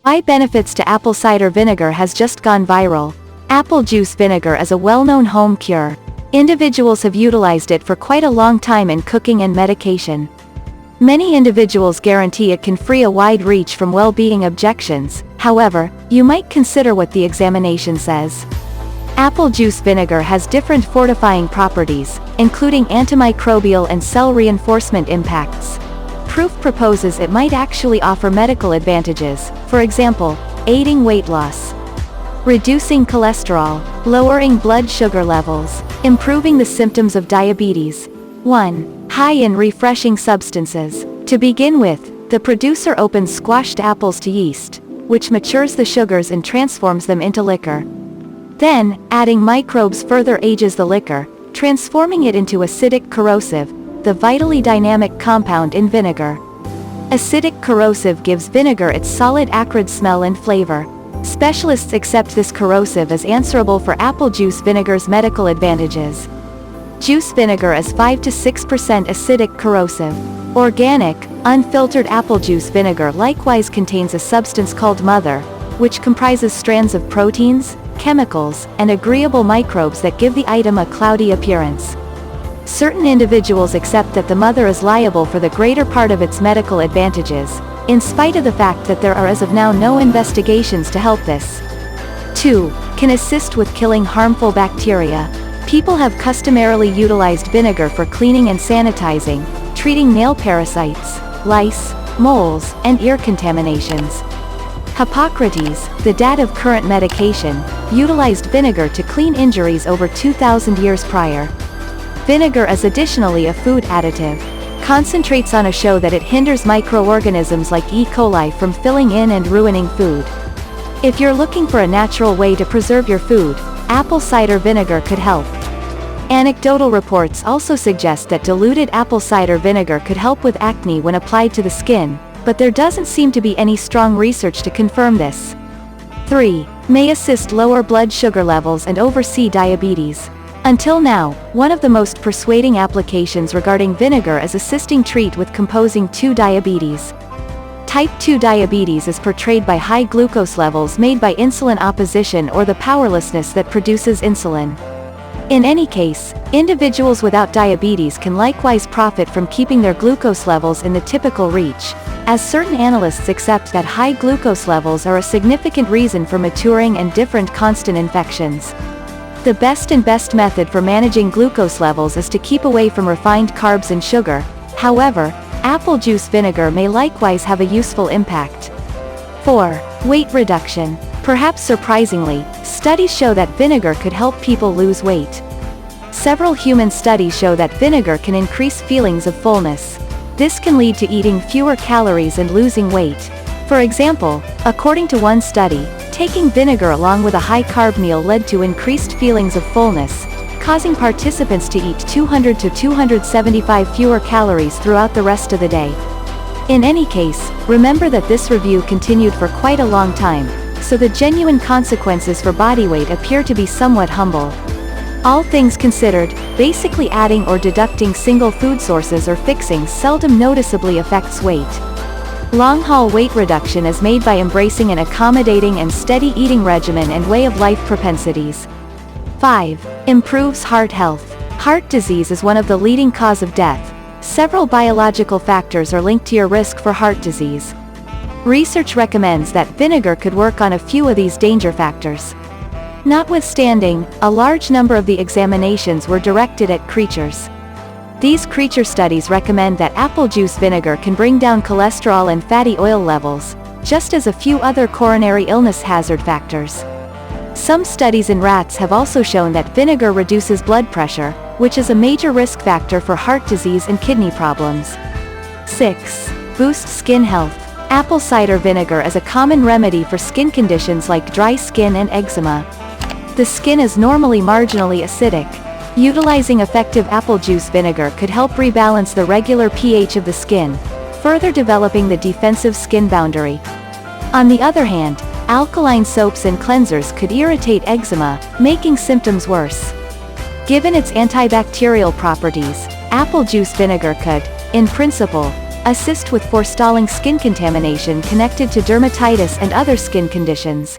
Why benefits to apple cider vinegar has just gone viral. Apple juice vinegar is a well-known home cure. Individuals have utilized it for quite a long time in cooking and medication. Many individuals guarantee it can free a wide reach from well-being objections. However, you might consider what the examination says. Apple juice vinegar has different fortifying properties, including antimicrobial and cell reinforcement impacts. Proof proposes it might actually offer medical advantages, for example, aiding weight loss, reducing cholesterol, lowering blood sugar levels, improving the symptoms of diabetes. 1. High in refreshing substances. To begin with, the producer opens squashed apples to yeast, which matures the sugars and transforms them into liquor. Then, adding microbes further ages the liquor, transforming it into acidic corrosive, the vitally dynamic compound in vinegar. Acidic corrosive gives vinegar its solid acrid smell and flavor. Specialists accept this corrosive as answerable for apple juice vinegar's medical advantages. Juice vinegar is 5 to 6% acidic corrosive. Organic, unfiltered apple juice vinegar likewise contains a substance called mother, which comprises strands of proteins, chemicals, and agreeable microbes that give the item a cloudy appearance. Certain individuals accept that the mother is liable for the greater part of its medical advantages, in spite of the fact that there are as of now no investigations to help this. 2. Can assist with killing harmful bacteria. People have customarily utilized vinegar for cleaning and sanitizing, treating nail parasites, lice, moles, and ear contaminations. Hippocrates, the dad of current medication, utilized vinegar to clean injuries over 2,000 years prior. Vinegar is additionally a food additive. Concentrates on a show that it hinders microorganisms like E. coli from filling in and ruining food. If you're looking for a natural way to preserve your food, apple cider vinegar could help. Anecdotal reports also suggest that diluted apple cider vinegar could help with acne when applied to the skin, but there doesn't seem to be any strong research to confirm this. 3. May assist lower blood sugar levels and oversee diabetes. Until now, one of the most persuading applications regarding vinegar is assisting treat with composing 2 diabetes. Type 2 diabetes is portrayed by high glucose levels made by insulin opposition or the powerlessness that produces insulin. In any case, individuals without diabetes can likewise profit from keeping their glucose levels in the typical reach, as certain analysts accept that high glucose levels are a significant reason for maturing and different constant infections. The best method for managing glucose levels is to keep away from refined carbs and sugar. However, apple juice vinegar may likewise have a useful impact. 4. Weight reduction. Perhaps surprisingly, studies show that vinegar could help people lose weight. Several human studies show that vinegar can increase feelings of fullness. This can lead to eating fewer calories and losing weight. For example, according to one study, taking vinegar along with a high-carb meal led to increased feelings of fullness, causing participants to eat 200 to 275 fewer calories throughout the rest of the day. In any case, remember that this review continued for quite a long time, so the genuine consequences for body weight appear to be somewhat humble. All things considered, basically adding or deducting single food sources or fixings seldom noticeably affects weight. Long-haul weight reduction is made by embracing an accommodating and steady eating regimen and way of life propensities. 5. Improves heart health. Heart disease is one of the leading cause of death. Several biological factors are linked to your risk for heart disease. Research recommends that vinegar could work on a few of these danger factors. Notwithstanding, a large number of the examinations were directed at creatures. These creature studies recommend that apple juice vinegar can bring down cholesterol and fatty oil levels, just as a few other coronary illness hazard factors. Some studies in rats have also shown that vinegar reduces blood pressure, which is a major risk factor for heart disease and kidney problems. 6. Boost skin health. Apple cider vinegar is a common remedy for skin conditions like dry skin and eczema. The skin is normally marginally acidic. Utilizing effective apple juice vinegar could help rebalance the regular pH of the skin, further developing the defensive skin boundary. On the other hand, alkaline soaps and cleansers could irritate eczema, making symptoms worse. Given its antibacterial properties, apple juice vinegar could, in principle, Assist with forestalling skin contamination connected to dermatitis and other skin conditions.